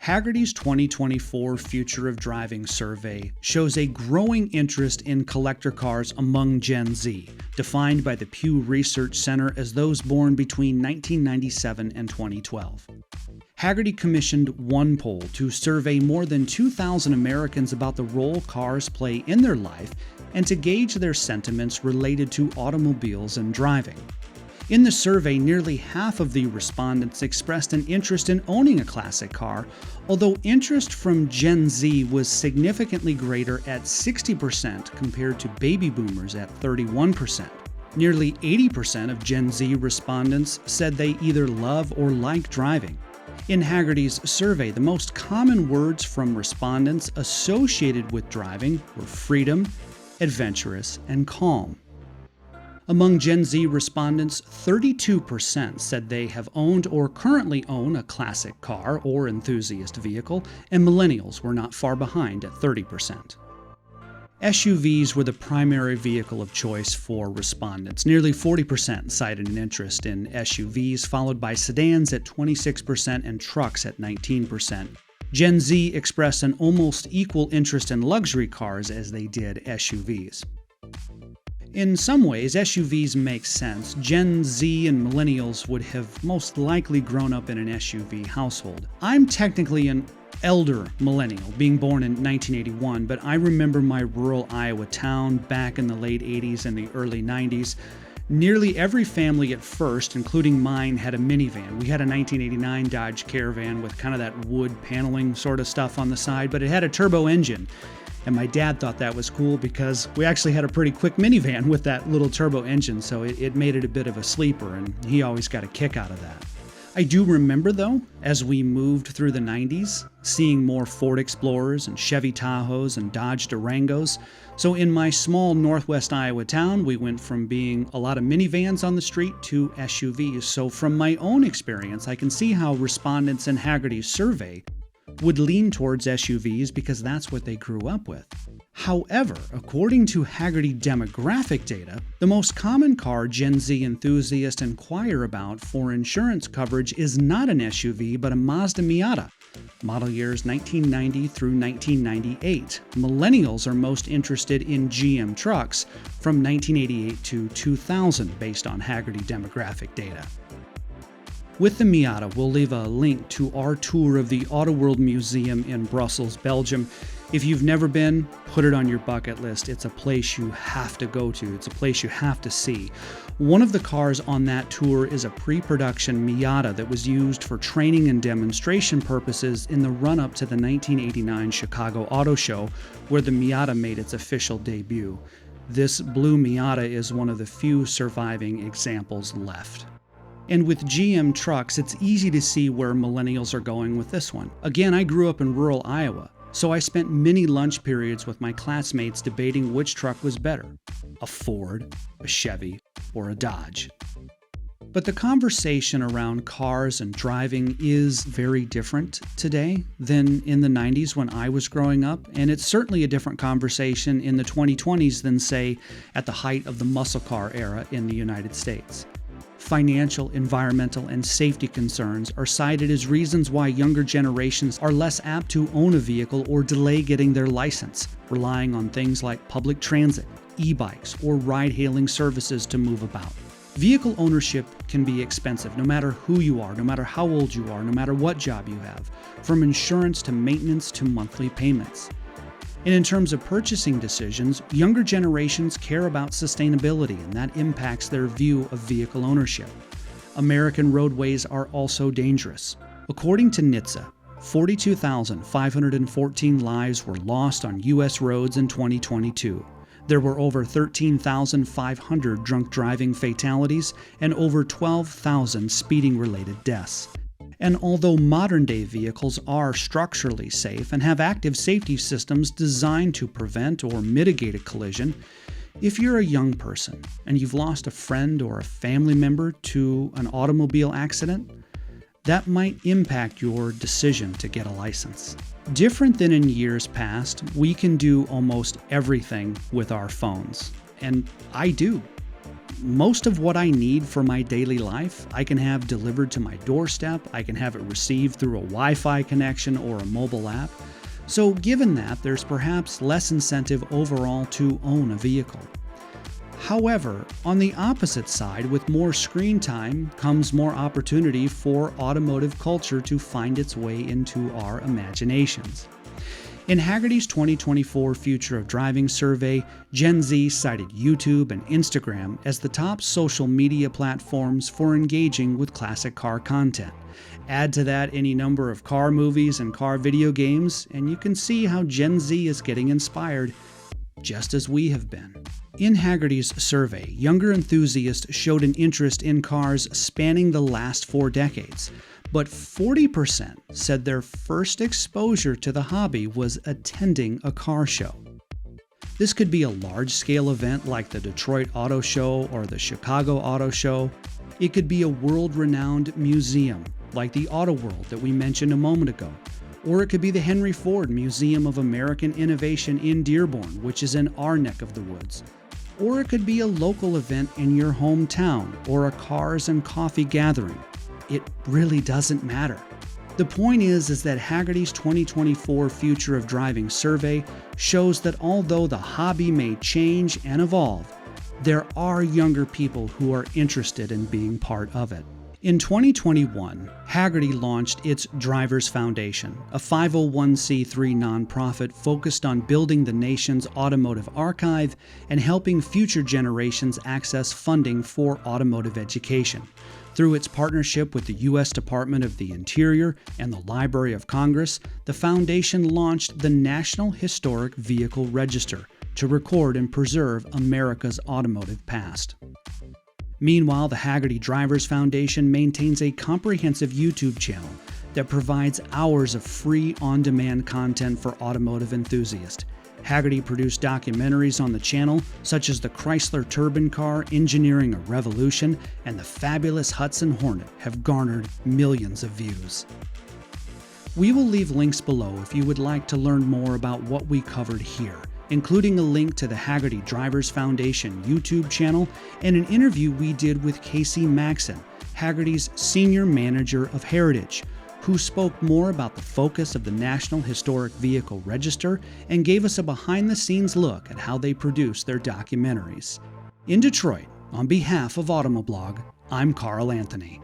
Hagerty's 2024 Future of Driving survey shows a growing interest in collector cars among Gen Z, defined by the Pew Research Center as those born between 1997 and 2012. Hagerty commissioned one poll to survey more than 2,000 Americans about the role cars play in their life and to gauge their sentiments related to automobiles and driving. In the survey, nearly half of the respondents expressed an interest in owning a classic car, although interest from Gen Z was significantly greater at 60% compared to baby boomers at 31%. Nearly 80% of Gen Z respondents said they either love or like driving. In Hagerty's survey, the most common words from respondents associated with driving were freedom, adventurous, and calm. Among Gen Z respondents, 32% said they have owned or currently own a classic car or enthusiast vehicle, and millennials were not far behind at 30%. SUVs were the primary vehicle of choice for respondents. Nearly 40% cited an interest in SUVs, followed by sedans at 26% and trucks at 19%. Gen Z expressed an almost equal interest in luxury cars as they did SUVs. In some ways, SUVs make sense. Gen Z and millennials would have most likely grown up in an SUV household. I'm technically an elder millennial, being born in 1981, but I remember my rural Iowa town back in the late 80s and the early 90s. Nearly every family at first, including mine, had a minivan. We had a 1989 Dodge Caravan with kind of that wood paneling sort of stuff on the side, but it had a turbo engine. And my dad thought that was cool because we actually had a pretty quick minivan with that little turbo engine, so it made it a bit of a sleeper, and he always got a kick out of that. I do remember, though, as we moved through the 90s, seeing more Ford Explorers and Chevy Tahoes and Dodge Durangos. So in my small northwest Iowa town, we went from being a lot of minivans on the street to SUVs. So from my own experience, I can see how respondents in Hagerty's survey would lean towards SUVs because that's what they grew up with. However, according to Hagerty demographic data, the most common car Gen Z enthusiasts inquire about for insurance coverage is not an SUV but a Mazda Miata, model years 1990 through 1998. Millennials are most interested in GM trucks from 1988 to 2000 based on Hagerty demographic data. With the Miata, we'll leave a link to our tour of the Auto World Museum in Brussels, Belgium. If you've never been, put it on your bucket list. It's a place you have to go to. It's a place you have to see. One of the cars on that tour is a pre-production Miata that was used for training and demonstration purposes in the run-up to the 1989 Chicago Auto Show, where the Miata made its official debut. This blue Miata is one of the few surviving examples left. And with GM trucks, it's easy to see where millennials are going with this one. Again, I grew up in rural Iowa, so I spent many lunch periods with my classmates debating which truck was better, a Ford, a Chevy, or a Dodge. But the conversation around cars and driving is very different today than in the 90s when I was growing up, and it's certainly a different conversation in the 2020s than, say, at the height of the muscle car era in the United States. Financial, environmental, and safety concerns are cited as reasons why younger generations are less apt to own a vehicle or delay getting their license, relying on things like public transit, e-bikes, or ride-hailing services to move about. Vehicle ownership can be expensive no matter who you are, no matter how old you are, no matter what job you have, from insurance to maintenance to monthly payments. And in terms of purchasing decisions, younger generations care about sustainability, and that impacts their view of vehicle ownership. American roadways are also dangerous. According to NHTSA, 42,514 lives were lost on U.S. roads in 2022. There were over 13,500 drunk driving fatalities and over 12,000 speeding-related deaths. And although modern-day vehicles are structurally safe and have active safety systems designed to prevent or mitigate a collision, if you're a young person and you've lost a friend or a family member to an automobile accident, that might impact your decision to get a license. Different than in years past, we can do almost everything with our phones, and I do. most of what I need for my daily life, I can have delivered to my doorstep, I can have it received through a Wi-Fi connection or a mobile app. So given that, there's perhaps less incentive overall to own a vehicle. However, on the opposite side, with more screen time comes more opportunity for automotive culture to find its way into our imaginations. In Hagerty's 2024 Future of Driving survey, Gen Z cited YouTube and Instagram as the top social media platforms for engaging with classic car content. Add to that any number of car movies and car video games, and you can see how Gen Z is getting inspired, just as we have been. In Hagerty's survey, younger enthusiasts showed an interest in cars spanning the last 4 decades, but 40% said their first exposure to the hobby was attending a car show. This could be a large-scale event like the Detroit Auto Show or the Chicago Auto Show. It could be a world-renowned museum like the Auto World that we mentioned a moment ago. Or it could be the Henry Ford Museum of American Innovation in Dearborn, which is in our neck of the woods. Or it could be a local event in your hometown or a cars and coffee gathering. It really doesn't matter. The point is that Hagerty's 2024 Future of Driving survey shows that although the hobby may change and evolve, there are younger people who are interested in being part of it. In 2021, Hagerty launched its Drivers Foundation, a 501c3 nonprofit focused on building the nation's automotive archive and helping future generations access funding for automotive education. Through its partnership with the U.S. Department of the Interior and the Library of Congress, the foundation launched the National Historic Vehicle Register to record and preserve America's automotive past. Meanwhile, the Hagerty Drivers Foundation maintains a comprehensive YouTube channel that provides hours of free on-demand content for automotive enthusiasts. Hagerty produced documentaries on the channel, such as the Chrysler Turbine Car Engineering a Revolution and the fabulous Hudson Hornet, have garnered millions of views. We will leave links below if you would like to learn more about what we covered here, including a link to the Hagerty Drivers Foundation YouTube channel and an interview we did with Casey Maxon, Hagerty's Senior Manager of Heritage, who spoke more about the focus of the National Historic Vehicle Register and gave us a behind-the-scenes look at how they produce their documentaries. In Detroit, on behalf of Automoblog, I'm Carl Anthony.